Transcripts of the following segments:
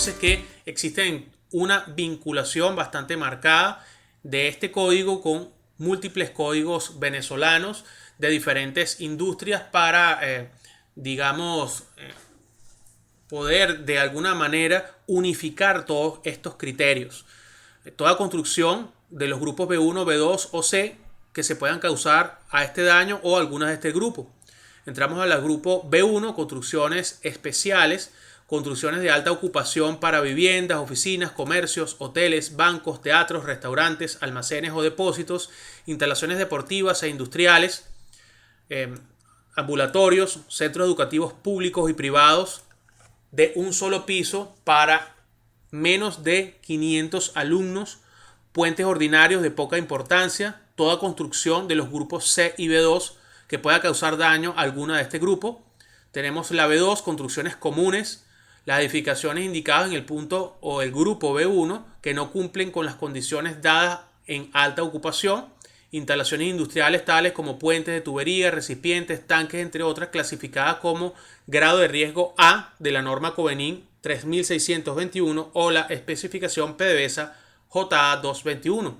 entonces que existe una vinculación bastante marcada de este código con múltiples códigos venezolanos de diferentes industrias para, digamos, poder de alguna manera unificar todos estos criterios. Toda construcción de los grupos B1, B2 o C que se puedan causar a este daño o algunas de este grupo. Entramos al grupo B1, construcciones especiales, construcciones de alta ocupación para viviendas, oficinas, comercios, hoteles, bancos, teatros, restaurantes, almacenes o depósitos, instalaciones deportivas e industriales, ambulatorios, centros educativos públicos y privados de un solo piso para menos de 500 alumnos, puentes ordinarios de poca importancia, toda construcción de los grupos C y B2 que pueda causar daño a alguna de este grupo. Tenemos la B2, construcciones comunes, las edificaciones indicadas en el punto o el grupo B1 que no cumplen con las condiciones dadas en alta ocupación, instalaciones industriales tales como puentes de tubería, recipientes, tanques, entre otras, clasificadas como grado de riesgo A de la norma Covenin 3621 o la especificación PDVSA JA 221.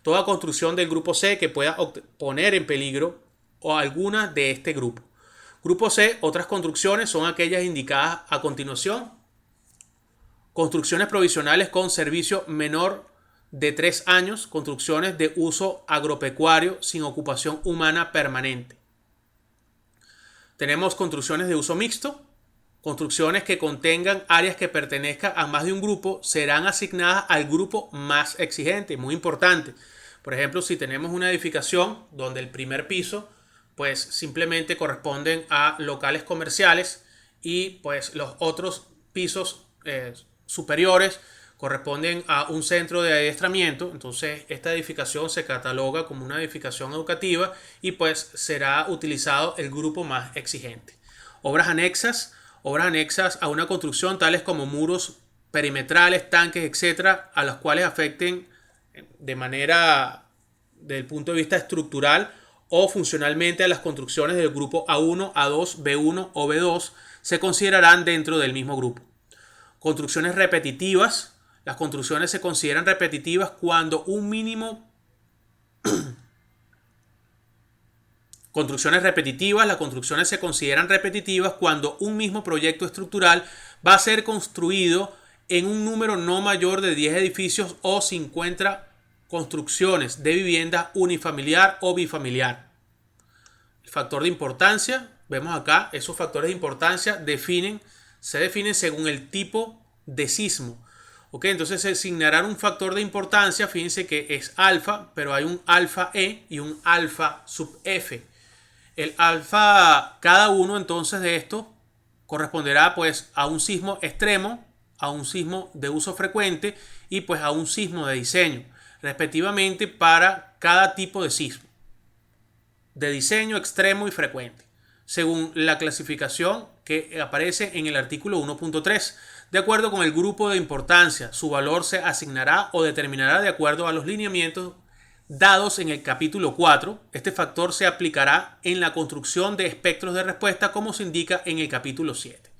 Toda construcción del grupo C que pueda poner en peligro o alguna de este grupo. Grupo C, otras construcciones son aquellas indicadas a continuación. Construcciones provisionales con servicio menor de 3 años, construcciones de uso agropecuario sin ocupación humana permanente. Tenemos construcciones de uso mixto. Construcciones que contengan áreas que pertenezcan a más de un grupo serán asignadas al grupo más exigente, muy importante. Por ejemplo, si tenemos una edificación donde el primer piso pues simplemente corresponden a locales comerciales y pues los otros pisos superiores corresponden a un centro de adiestramiento, entonces esta edificación se cataloga como una edificación educativa y pues será utilizado el grupo más exigente. Obras anexas a una construcción tales como muros perimetrales, tanques, etcétera, a los cuales afecten de manera del punto de vista estructural o funcionalmente a las construcciones del grupo A1, A2, B1 o B2 se considerarán dentro del mismo grupo. Construcciones repetitivas. Las construcciones se consideran repetitivas cuando un mínimo Las construcciones se consideran repetitivas cuando un mismo proyecto estructural va a ser construido en un número no mayor de 10 edificios o 50 construcciones de vivienda unifamiliar o bifamiliar. El factor de importancia, vemos acá, esos factores de importancia se definen según el tipo de sismo. ¿Ok? Entonces se asignará un factor de importancia, fíjense que es alfa, pero hay un alfa E y un alfa sub F. El alfa, cada uno entonces de estos corresponderá pues a un sismo extremo, a un sismo de uso frecuente y pues a un sismo de diseño, respectivamente para cada tipo de sismo, de diseño extremo y frecuente, según la clasificación que aparece en el artículo 1.3. De acuerdo con el grupo de importancia, su valor se asignará o determinará de acuerdo a los lineamientos dados en el capítulo 4. Este factor se aplicará en la construcción de espectros de respuesta como se indica en el capítulo 7.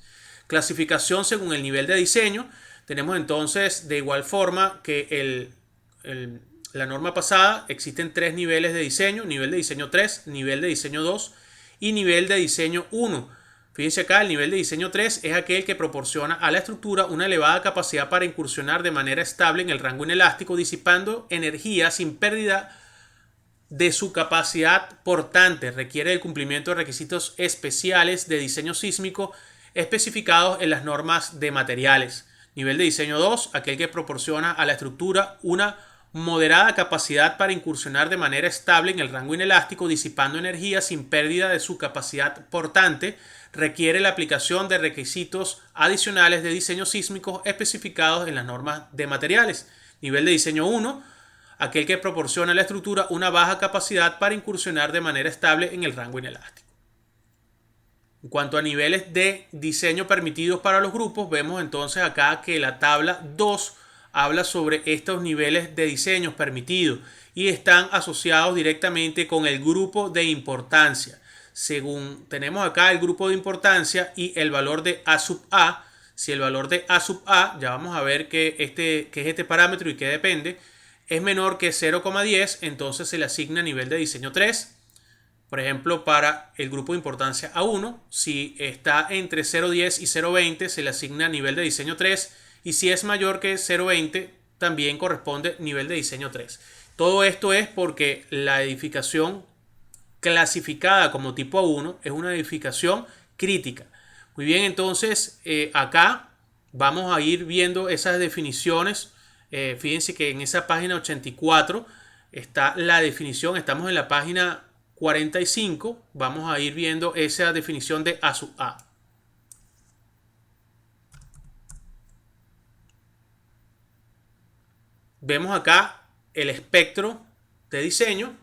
Clasificación según el nivel de diseño. Tenemos entonces de igual forma que la norma pasada, existen 3 niveles de diseño: nivel de diseño 3, nivel de diseño 2 y nivel de diseño 1. Fíjense acá, el nivel de diseño 3 es aquel que proporciona a la estructura una elevada capacidad para incursionar de manera estable en el rango inelástico, disipando energía sin pérdida de su capacidad portante. Requiere el cumplimiento de requisitos especiales de diseño sísmico especificados en las normas de materiales. Nivel de diseño 2, aquel que proporciona a la estructura una moderada capacidad para incursionar de manera estable en el rango inelástico, disipando energía sin pérdida de su capacidad portante. Requiere la aplicación de requisitos adicionales de diseño sísmico especificados en las normas de materiales. Nivel de diseño 1, aquel que proporciona a la estructura una baja capacidad para incursionar de manera estable en el rango inelástico. En cuanto a niveles de diseño permitidos para los grupos, vemos entonces acá que la tabla 2 habla sobre estos niveles de diseños permitidos y están asociados directamente con el grupo de importancia. Según tenemos acá el grupo de importancia y el valor de A sub A, Si el valor de A sub A, ya vamos a ver que es este parámetro y que depende, es menor que 0,10, entonces se le asigna nivel de diseño 3. Por ejemplo, para el grupo de importancia A1, si está entre 0,10 y 0,20, se le asigna nivel de diseño 3. Y si es mayor que 0,20, también corresponde nivel de diseño 3. Todo esto es porque la edificación clasificada como tipo A1 es una edificación crítica. Muy bien, entonces acá vamos a ir viendo esas definiciones. Fíjense que en esa página 84 está la definición. Estamos en la página 45. Vamos a ir viendo esa definición de A sub A. Vemos acá el espectro de diseño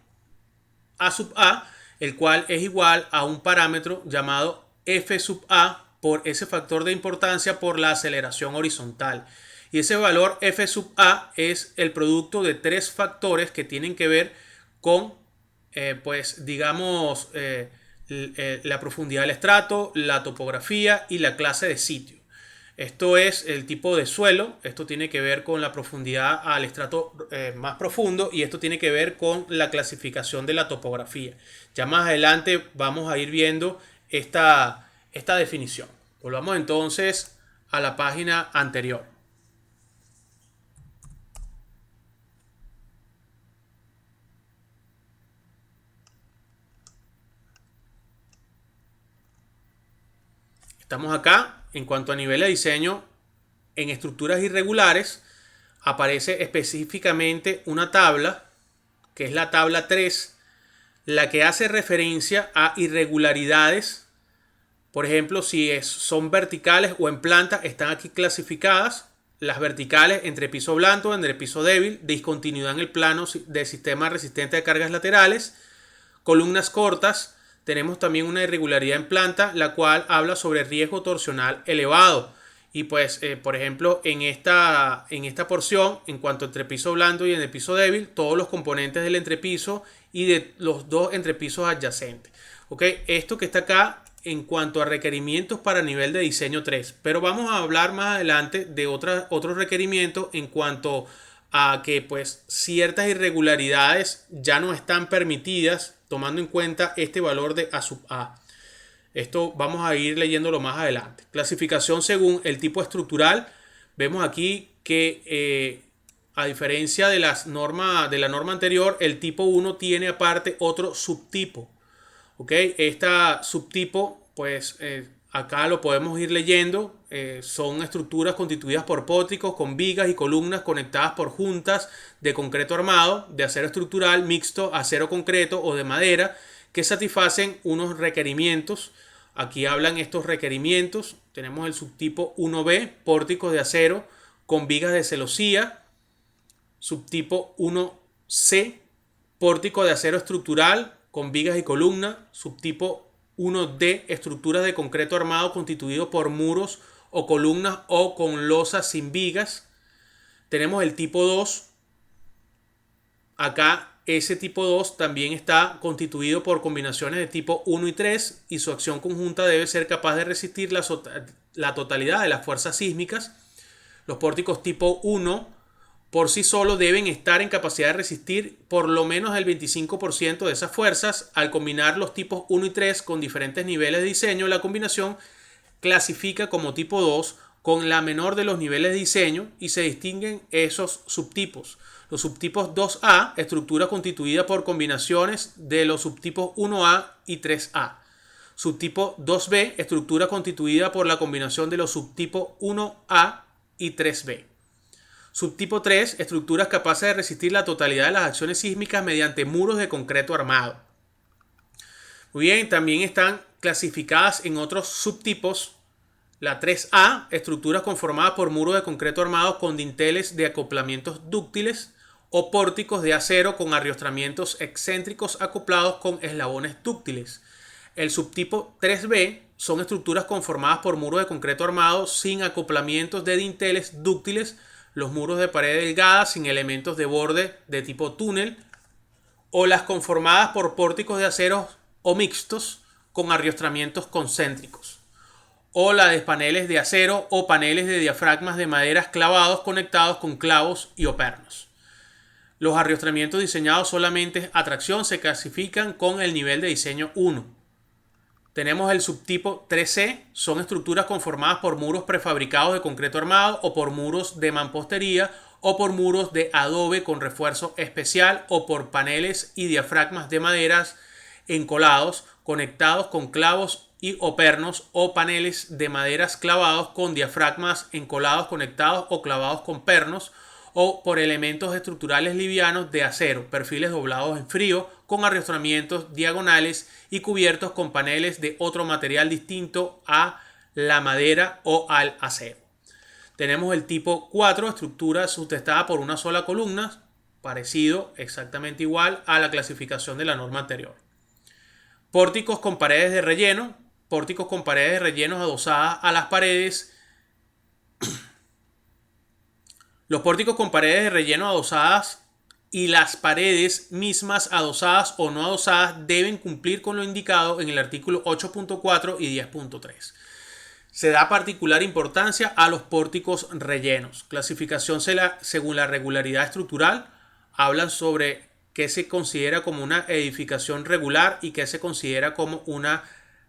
A sub A, el cual es igual a un parámetro llamado F sub A por ese factor de importancia por la aceleración horizontal. Y ese valor F sub A es el producto de tres factores que tienen que ver con, pues digamos, la profundidad del estrato, la topografía y la clase de sitio. Esto es el tipo de suelo, esto tiene que ver con la profundidad al estrato más profundo y esto tiene que ver con la clasificación de la topografía. Ya más adelante vamos a ir viendo esta definición. Volvamos entonces a la página anterior. Estamos acá. En cuanto a nivel de diseño, en estructuras irregulares aparece específicamente una tabla, que es la tabla 3, la que hace referencia a irregularidades. Por ejemplo, si son verticales o en planta, están aquí clasificadas. Las verticales entre piso blando, entre piso débil, discontinuidad en el plano del sistema resistente de cargas laterales, columnas cortas. Tenemos también una irregularidad en planta, la cual habla sobre riesgo torsional elevado. Y pues, por ejemplo, en esta porción, en cuanto a entrepiso blando y entrepiso débil, todos los componentes del entrepiso y de los dos entrepisos adyacentes. ¿Ok? Esto que está acá en cuanto a requerimientos para nivel de diseño 3. Pero vamos a hablar más adelante de otros requerimientos en cuanto a que pues ciertas irregularidades ya no están permitidas tomando en cuenta este valor de A sub A. Esto vamos a ir leyéndolo más adelante. Clasificación según el tipo estructural. Vemos aquí que a diferencia de la norma anterior, el tipo 1 tiene aparte otro subtipo. ¿Ok? Esta subtipo, pues acá lo podemos ir leyendo. Son estructuras constituidas por pórticos con vigas y columnas conectadas por juntas de concreto armado, de acero estructural, mixto, acero concreto o de madera, que satisfacen unos requerimientos. Aquí hablan estos requerimientos. Tenemos el subtipo 1B, pórticos de acero con vigas de celosía. Subtipo 1C, pórtico de acero estructural con vigas y columnas. Subtipo 1D, estructuras de concreto armado constituido por muros o columnas o con losas sin vigas. Tenemos el tipo 2. Acá ese tipo 2 también está constituido por combinaciones de tipo 1 y 3 y su acción conjunta debe ser capaz de resistir la totalidad de las fuerzas sísmicas. Los pórticos tipo 1 por sí solos deben estar en capacidad de resistir por lo menos el 25% de esas fuerzas. Al combinar los tipos 1 y 3 con diferentes niveles de diseño, la combinación clasifica como tipo 2 con la menor de los niveles de diseño y se distinguen esos subtipos. Los subtipos 2A, estructura constituida por combinaciones de los subtipos 1A y 3A. Subtipo 2B, estructura constituida por la combinación de los subtipos 1A y 3B. Subtipo 3, estructuras capaces de resistir la totalidad de las acciones sísmicas mediante muros de concreto armado. Muy bien, también están clasificadas en otros subtipos. La 3A, estructuras conformadas por muros de concreto armado con dinteles de acoplamientos dúctiles o pórticos de acero con arriostramientos excéntricos acoplados con eslabones dúctiles. El subtipo 3B son estructuras conformadas por muros de concreto armado sin acoplamientos de dinteles dúctiles, los muros de pared delgada sin elementos de borde de tipo túnel, o las conformadas por pórticos de acero o mixtos con arriostramientos concéntricos. o la de paneles de acero o paneles de diafragmas de maderas clavados conectados con clavos y o pernos. Los arriostramientos diseñados solamente a tracción se clasifican con el nivel de diseño 1. Tenemos el subtipo 3C, son estructuras conformadas por muros prefabricados de concreto armado o por muros de mampostería o por muros de adobe con refuerzo especial o por paneles y diafragmas de maderas encolados conectados con clavos y o pernos o paneles de maderas clavados con diafragmas encolados conectados o clavados con pernos o por elementos estructurales livianos de acero, perfiles doblados en frío con arriostramientos diagonales y cubiertos con paneles de otro material distinto a la madera o al acero. Tenemos el tipo 4, estructura sustestada por una sola columna, parecido exactamente igual a la clasificación de la norma anterior. Pórticos con paredes de relleno, pórticos con paredes de rellenos adosadas a las paredes. Los pórticos con paredes de relleno adosadas y las paredes mismas adosadas o no adosadas deben cumplir con lo indicado en el artículo 8.4 y 10.3. Se da particular importancia a los pórticos rellenos. Clasificación según la regularidad estructural. Hablan sobre qué se considera como una edificación regular y qué se considera como una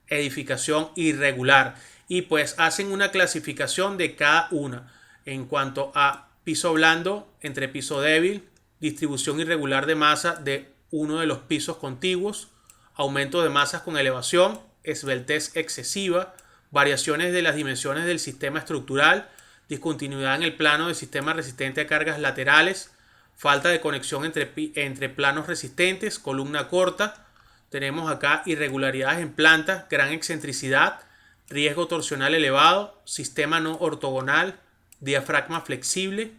edificación irregular. Y pues hacen una clasificación de cada una en cuanto a piso blando entre piso débil, distribución irregular de masa de uno de los pisos contiguos, aumento de masas con elevación, esbeltez excesiva, variaciones de las dimensiones del sistema estructural, discontinuidad en el plano del sistema resistente a cargas laterales, falta de conexión entre planos resistentes, columna corta. Tenemos acá irregularidades en planta, gran excentricidad, riesgo torsional elevado, sistema no ortogonal, diafragma flexible,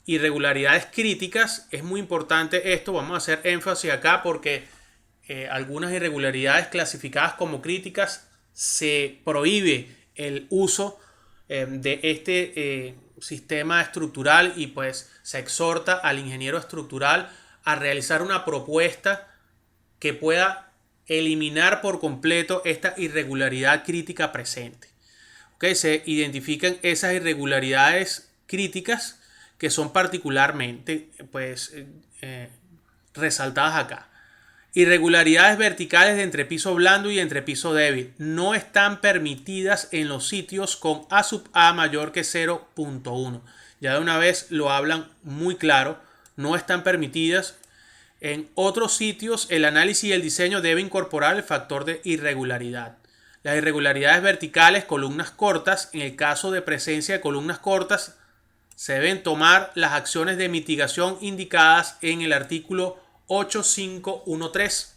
irregularidades críticas. Es muy importante esto, vamos a hacer énfasis acá porque algunas irregularidades clasificadas como críticas se prohíbe el uso de este sistema estructural y pues se exhorta al ingeniero estructural a realizar una propuesta que pueda eliminar por completo esta irregularidad crítica presente. ¿Okay? Se identifican esas irregularidades críticas que son particularmente pues, resaltadas acá. Irregularidades verticales de entrepiso blando y entrepiso débil no están permitidas en los sitios con A sub A mayor que 0.1. Ya de una vez lo hablan muy claro, no están permitidas. En otros sitios el análisis y el diseño debe incorporar el factor de irregularidad. Las irregularidades verticales, columnas cortas, en el caso de presencia de columnas cortas, se deben tomar las acciones de mitigación indicadas en el artículo 8513.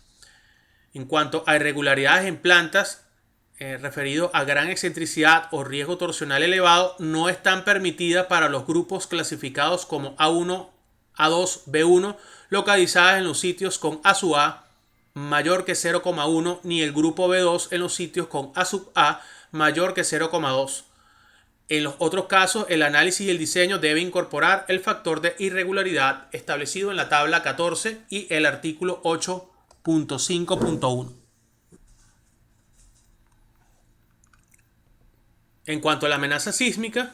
En cuanto a irregularidades en plantas, referido a gran excentricidad o riesgo torsional elevado, no están permitidas para los grupos clasificados como A1, A2, B1, localizadas en los sitios con A sub A mayor que 0,1, ni el grupo B2 en los sitios con A sub A mayor que 0,2. En los otros casos, el análisis y el diseño debe incorporar el factor de irregularidad establecido en la tabla 14 y el artículo 8.5.1. En cuanto a la amenaza sísmica,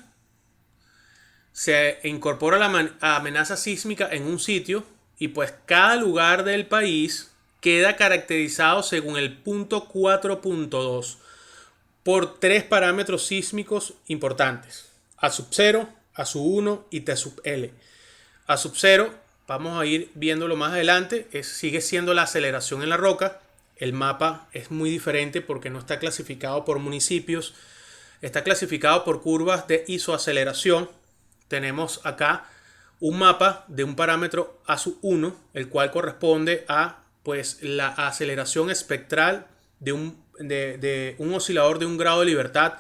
se incorpora la amenaza sísmica en un sitio y pues cada lugar del país queda caracterizado según el punto 4.2 por tres parámetros sísmicos importantes: A sub 0, A sub 1 y T sub L. A sub 0, vamos a ir viéndolo más adelante, sigue siendo la aceleración en la roca. El mapa es muy diferente porque no está clasificado por municipios, está clasificado por curvas de isoaceleración. Tenemos acá un mapa de un parámetro A sub 1, el cual corresponde a pues, la aceleración espectral de un oscilador de un grado de libertad,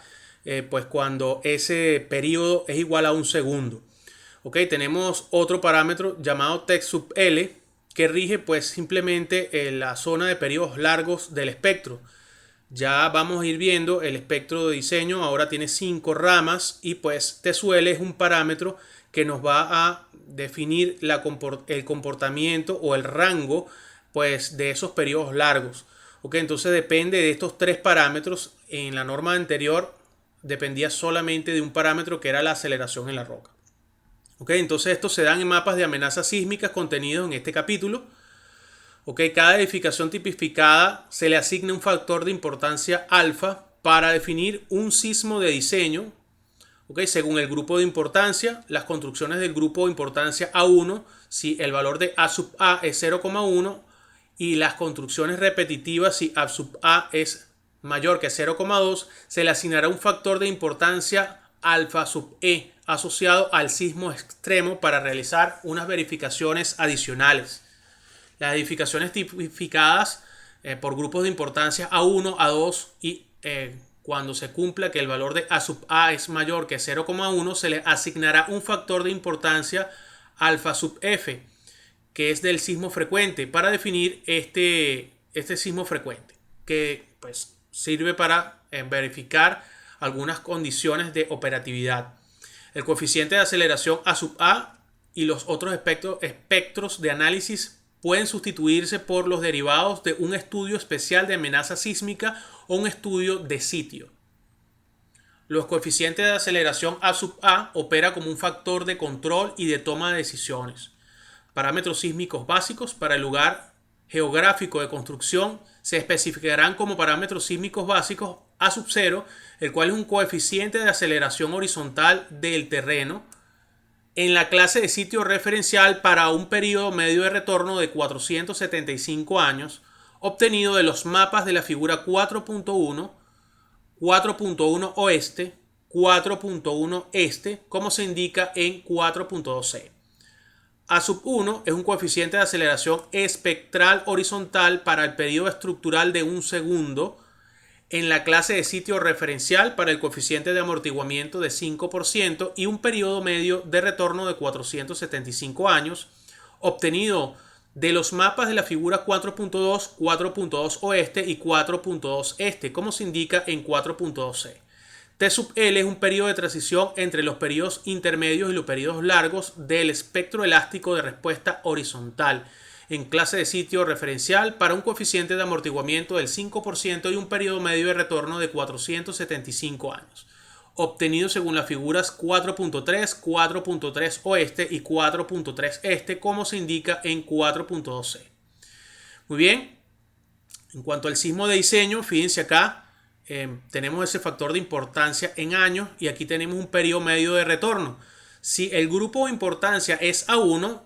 pues cuando ese periodo es igual a un segundo. Okay, tenemos otro parámetro llamado T sub L que rige pues simplemente la zona de periodos largos del espectro. Ya vamos a ir viendo el espectro de diseño, ahora tiene 5 ramas y pues T sub L es un parámetro que nos va a definir el comportamiento o el rango pues de esos periodos largos. Ok, entonces depende de estos tres parámetros. En la norma anterior dependía solamente de un parámetro que era la aceleración en la roca. Ok, entonces estos se dan en mapas de amenazas sísmicas contenidos en este capítulo. Ok, cada edificación tipificada se le asigna un factor de importancia alfa para definir un sismo de diseño. Ok, según el grupo de importancia, las construcciones del grupo de importancia A1, si el valor de A sub A es 0,1, y las construcciones repetitivas, si A sub A es mayor que 0,2, se le asignará un factor de importancia alfa sub E asociado al sismo extremo para realizar unas verificaciones adicionales. Las edificaciones tipificadas por grupos de importancia A1, A2 y cuando se cumpla que el valor de A sub A es mayor que 0,1, se le asignará un factor de importancia alfa sub F, que es del sismo frecuente, para definir este sismo frecuente, que pues sirve para verificar algunas condiciones de operatividad. El coeficiente de aceleración A sub A y los otros espectros de análisis pueden sustituirse por los derivados de un estudio especial de amenaza sísmica o un estudio de sitio. Los coeficientes de aceleración A sub A opera como un factor de control y de toma de decisiones. Parámetros sísmicos básicos para el lugar geográfico de construcción se especificarán como parámetros sísmicos básicos A sub 0, el cual es un coeficiente de aceleración horizontal del terreno en la clase de sitio referencial para un periodo medio de retorno de 475 años, obtenido de los mapas de la figura 4.1, 4.1 oeste, 4.1 este, como se indica en 4.2c. A sub 1 es un coeficiente de aceleración espectral horizontal para el periodo estructural de un segundo en la clase de sitio referencial para el coeficiente de amortiguamiento de 5% y un periodo medio de retorno de 475 años, obtenido de los mapas de la figura 4.2, 4.2 oeste y 4.2 este, como se indica en 4.2c. T sub L es un periodo de transición entre los periodos intermedios y los periodos largos del espectro elástico de respuesta horizontal en clase de sitio referencial para un coeficiente de amortiguamiento del 5% y un periodo medio de retorno de 475 años, obtenido según las figuras 4.3, 4.3 oeste y 4.3 este, como se indica en 4.2c. Muy bien, en cuanto al sismo de diseño, fíjense acá, tenemos ese factor de importancia en años y aquí tenemos un periodo medio de retorno. Si el grupo de importancia es A1,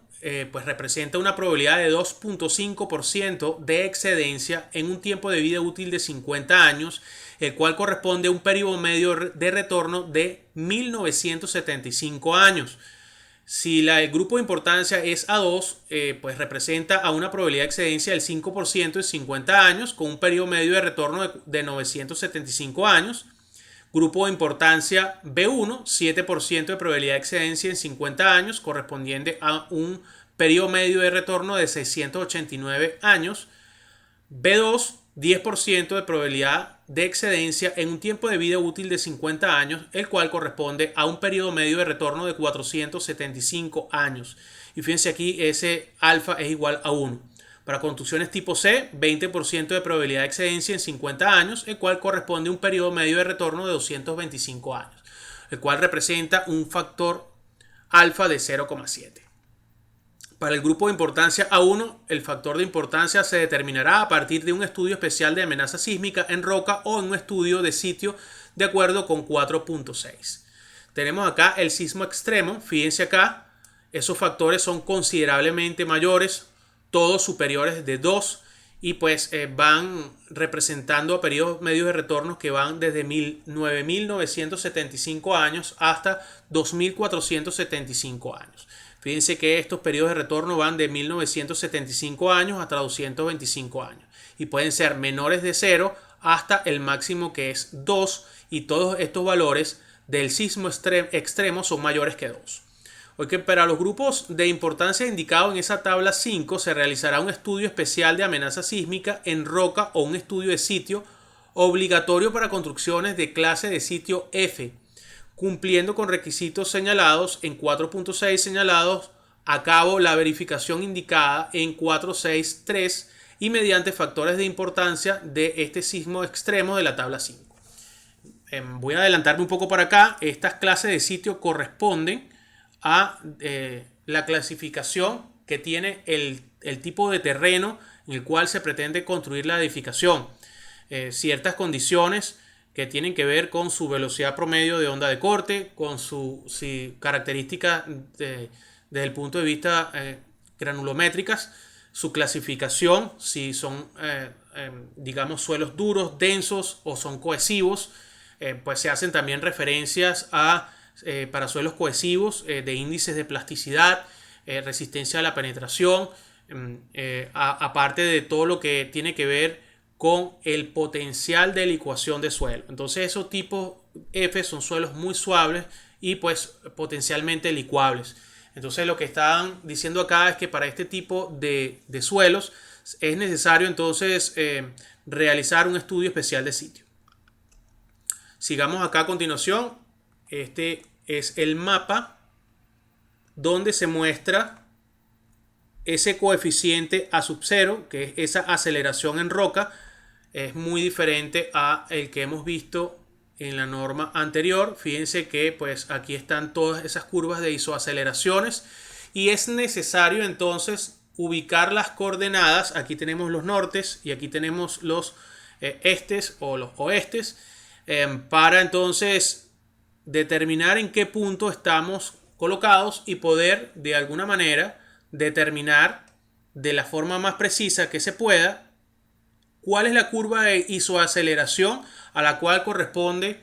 pues representa una probabilidad de 2.5% de excedencia en un tiempo de vida útil de 50 años, el cual corresponde a un periodo medio de retorno de 1975 años. Si el grupo de importancia es A2, pues representa a una probabilidad de excedencia del 5% en 50 años, con un periodo medio de retorno de 975 años. Grupo de importancia B1, 7% de probabilidad de excedencia en 50 años, correspondiente a un periodo medio de retorno de 689 años. B2, 10% de probabilidad de excedencia en un tiempo de vida útil de 50 años, el cual corresponde a un periodo medio de retorno de 475 años. Y fíjense aquí, ese alfa es igual a 1. Para construcciones tipo C, 20% de probabilidad de excedencia en 50 años, el cual corresponde a un periodo medio de retorno de 225 años, el cual representa un factor alfa de 0,7. Para el grupo de importancia A1, el factor de importancia se determinará a partir de un estudio especial de amenaza sísmica en roca o en un estudio de sitio de acuerdo con 4.6. Tenemos acá el sismo extremo, fíjense acá, esos factores son considerablemente mayores, todos superiores de 2 y pues van representando periodos medios de retorno que van desde 9.975 años hasta 2.475 años. Fíjense que estos periodos de retorno van de 1975 años hasta 225 años y pueden ser menores de 0 hasta el máximo que es 2 y todos estos valores del sismo extremo son mayores que 2. Okay, para los grupos de importancia indicados en esa tabla 5 se realizará un estudio especial de amenaza sísmica en roca o un estudio de sitio obligatorio para construcciones de clase de sitio F, cumpliendo con requisitos señalados en 4.6 señalados a cabo la verificación indicada en 4.6.3 y mediante factores de importancia de este sismo extremo de la tabla 5. Voy a adelantarme un poco para acá. Estas clases de sitio corresponden a la clasificación que tiene el tipo de terreno en el cual se pretende construir la edificación. Ciertas condiciones que tienen que ver con su velocidad promedio de onda de corte, con su características desde el punto de vista granulométricas, su clasificación, si son digamos suelos duros, densos o son cohesivos. Pues se hacen también referencias para suelos cohesivos de índices de plasticidad, resistencia a la penetración, aparte de todo lo que tiene que ver con el potencial de licuación de suelo. Entonces esos tipos F son suelos muy suaves y pues potencialmente licuables. Entonces lo que están diciendo acá es que para este tipo de suelos es necesario entonces realizar un estudio especial de sitio. Sigamos acá a continuación. Este es el mapa donde se muestra ese coeficiente A sub 0, que es esa aceleración en roca. Es muy diferente a el que hemos visto en la norma anterior. Fíjense que pues aquí están todas esas curvas de isoaceleraciones y es necesario entonces ubicar las coordenadas. Aquí tenemos los nortes y aquí tenemos los estes o los oestes, para entonces determinar en qué punto estamos colocados y poder de alguna manera determinar de la forma más precisa que se pueda cuál es la curva de isoaceleración a la cual corresponde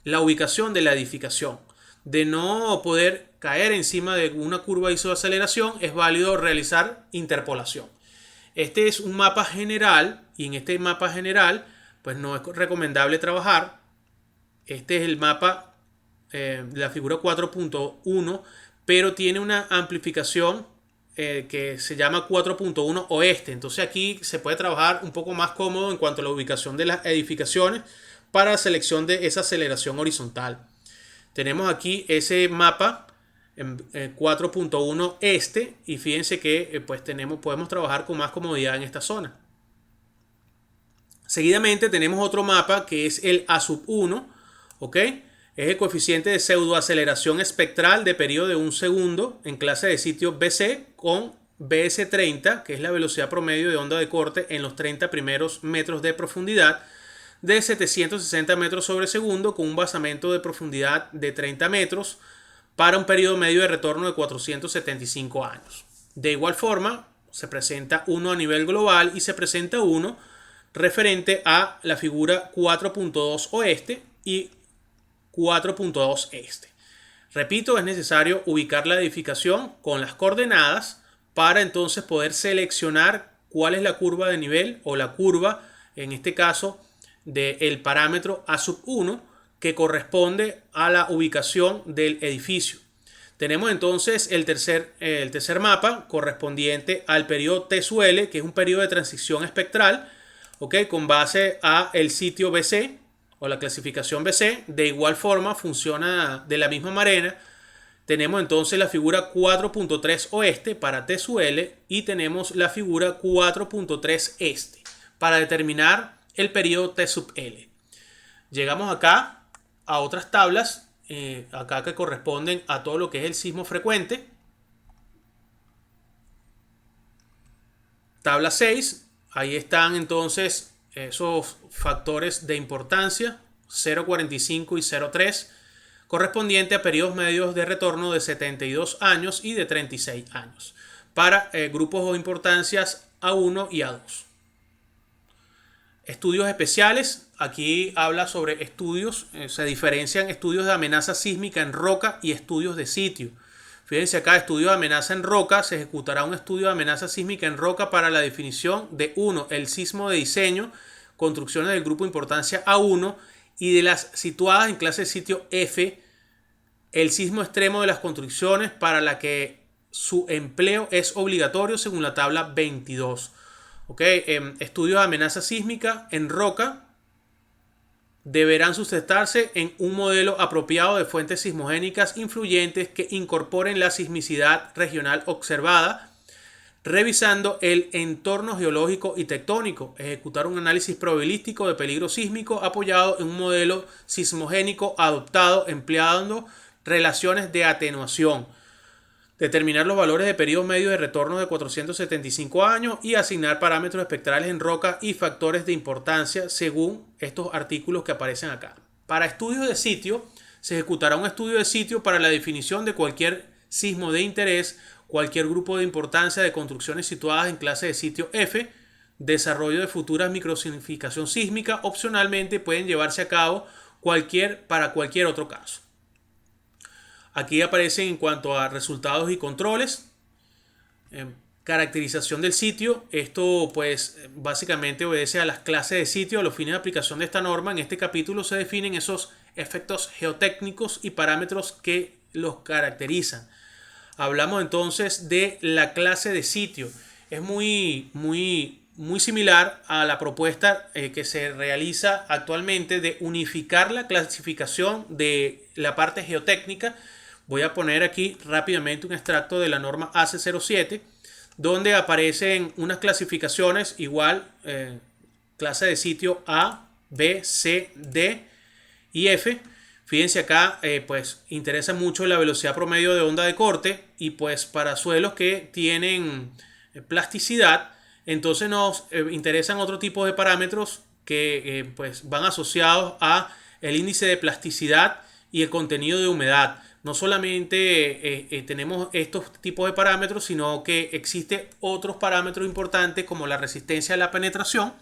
la ubicación de la edificación. De no poder caer encima de una curva de isoaceleración, es válido realizar interpolación. Este es un mapa general y en este mapa general pues no es recomendable trabajar. Este es el mapa de la figura 4.1, pero tiene una amplificación que se llama 4.1 oeste. Entonces aquí se puede trabajar un poco más cómodo en cuanto a la ubicación de las edificaciones para la selección de esa aceleración horizontal. Tenemos aquí ese mapa 4.1 este y fíjense que pues podemos trabajar con más comodidad en esta zona. Seguidamente tenemos otro mapa que es el A sub 1, ¿ok? Es el coeficiente de pseudoaceleración espectral de periodo de 1 segundo en clase de sitio BC con BS30, que es la velocidad promedio de onda de corte en los 30 primeros metros de profundidad, de 760 metros sobre segundo con un basamento de profundidad de 30 metros para un periodo medio de retorno de 475 años. De igual forma, se presenta uno a nivel global y se presenta uno referente a la figura 4.2 oeste y 4.2 este. Repito, es necesario ubicar la edificación con las coordenadas para entonces poder seleccionar cuál es la curva de nivel o la curva, en este caso, del parámetro A sub 1 que corresponde a la ubicación del edificio. Tenemos entonces el tercer mapa correspondiente al periodo T sub L, que es un periodo de transición espectral, ¿okay? Con base a el sitio BC o la clasificación BC. De igual forma funciona de la misma manera. Tenemos entonces la figura 4.3 oeste para T sub L y tenemos la figura 4.3 este para determinar el periodo T sub L. Llegamos acá a otras tablas, acá que corresponden a todo lo que es el sismo frecuente. Tabla 6, ahí están entonces esos factores de importancia 0,45 y 0,3 correspondiente a periodos medios de retorno de 72 años y de 36 años para grupos o importancias A1 y A2. Estudios especiales, aquí habla sobre estudios, se diferencian estudios de amenaza sísmica en roca y estudios de sitio. Fíjense acá, estudio de amenaza en roca, se ejecutará un estudio de amenaza sísmica en roca para la definición de 1. El sismo de diseño, construcciones del grupo de importancia A1 y de las situadas en clase de sitio F, el sismo extremo de las construcciones para la que su empleo es obligatorio según la tabla 22. Okay. Estudios de amenaza sísmica en roca deberán sustentarse en un modelo apropiado de fuentes sismogénicas influyentes que incorporen la sismicidad regional observada, revisando el entorno geológico y tectónico, ejecutar un análisis probabilístico de peligro sísmico apoyado en un modelo sismogénico adoptado empleando relaciones de atenuación, determinar los valores de periodo medio de retorno de 475 años y asignar parámetros espectrales en roca y factores de importancia según estos artículos que aparecen acá. Para estudios de sitio, se ejecutará un estudio de sitio para la definición de cualquier sismo de interés, cualquier grupo de importancia de construcciones situadas en clase de sitio F, desarrollo de futuras microsignificación sísmica. Opcionalmente pueden llevarse a cabo para cualquier otro caso. Aquí aparecen en cuanto a resultados y controles. Caracterización del sitio. Esto pues básicamente obedece a las clases de sitio. A los fines de aplicación de esta norma, en este capítulo se definen esos efectos geotécnicos y parámetros que los caracterizan. Hablamos entonces de la clase de sitio. Es muy similar a la propuesta que se realiza actualmente de unificar la clasificación de la parte geotécnica. Voy a poner aquí rápidamente un extracto de la norma AC07, donde aparecen unas clasificaciones igual, clase de sitio A, B, C, D y F. Fíjense acá, pues interesa mucho la velocidad promedio de onda de corte y pues para suelos que tienen plasticidad, entonces nos interesan otro tipo de parámetros que pues van asociados a el índice de plasticidad y el contenido de humedad. No solamente tenemos estos tipos de parámetros, sino que existen otros parámetros importantes como la resistencia a la penetración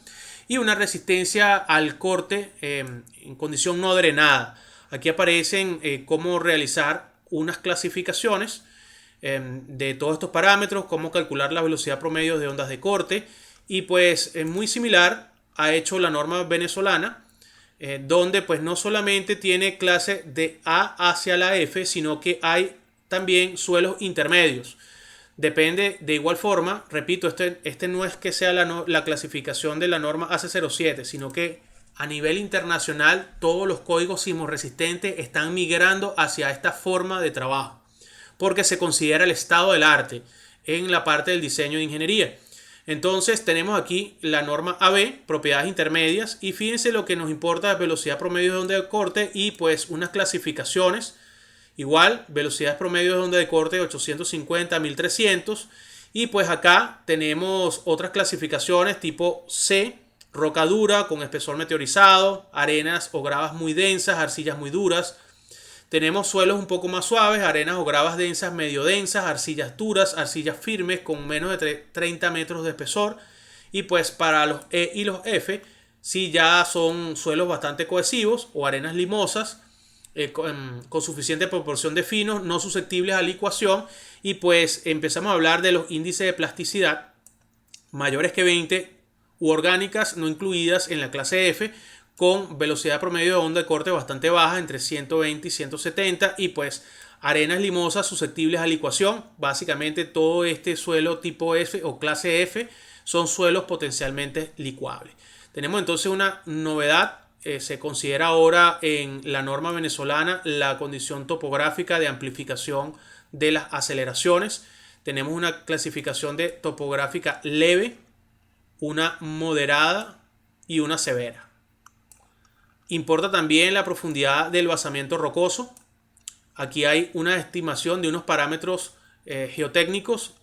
y una resistencia al corte en condición no drenada. Aquí aparecen cómo realizar unas clasificaciones de todos estos parámetros, cómo calcular la velocidad promedio de ondas de corte y pues muy similar ha hecho la norma venezolana, donde pues no solamente tiene clase de A hacia la F, sino que hay también suelos intermedios. Depende de igual forma, repito, este no es que sea la clasificación de la norma AC07, sino que a nivel internacional todos los códigos sismorresistentes están migrando hacia esta forma de trabajo, porque se considera el estado del arte en la parte del diseño de ingeniería. Entonces tenemos aquí la norma AB, propiedades intermedias, y fíjense lo que nos importa es velocidad promedio de onda de corte y pues unas clasificaciones. Igual, velocidades promedio de onda de corte de 850 a 1300. Y pues acá tenemos otras clasificaciones tipo C, roca dura con espesor meteorizado, arenas o gravas muy densas, arcillas muy duras. Tenemos suelos un poco más suaves, arenas o gravas densas, medio densas, arcillas duras, arcillas firmes con menos de 30 metros de espesor. Y pues para los E y los F, sí ya son suelos bastante cohesivos o arenas limosas con suficiente proporción de finos, no susceptibles a licuación. Y pues empezamos a hablar de los índices de plasticidad mayores que 20 u orgánicas no incluidas en la clase F, con velocidad promedio de onda de corte bastante baja, entre 120 y 170, y pues arenas limosas susceptibles a licuación. Básicamente todo este suelo tipo F o clase F son suelos potencialmente licuables. Tenemos entonces una novedad, se considera ahora en la norma venezolana la condición topográfica de amplificación de las aceleraciones. Tenemos una clasificación de topográfica leve, una moderada y una severa. Importa también la profundidad del basamiento rocoso. Aquí hay una estimación de unos parámetros geotécnicos.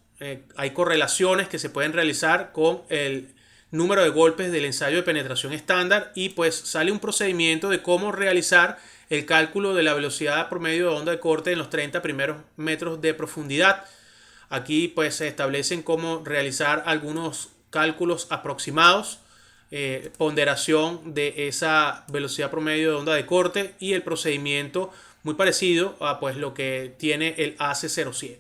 Hay correlaciones que se pueden realizar con el número de golpes del ensayo de penetración estándar y pues sale un procedimiento de cómo realizar el cálculo de la velocidad promedio de onda de corte en los 30 primeros metros de profundidad. Aquí pues se establecen cómo realizar algunos cálculos aproximados, ponderación de esa velocidad promedio de onda de corte y el procedimiento muy parecido a pues lo que tiene el AC07.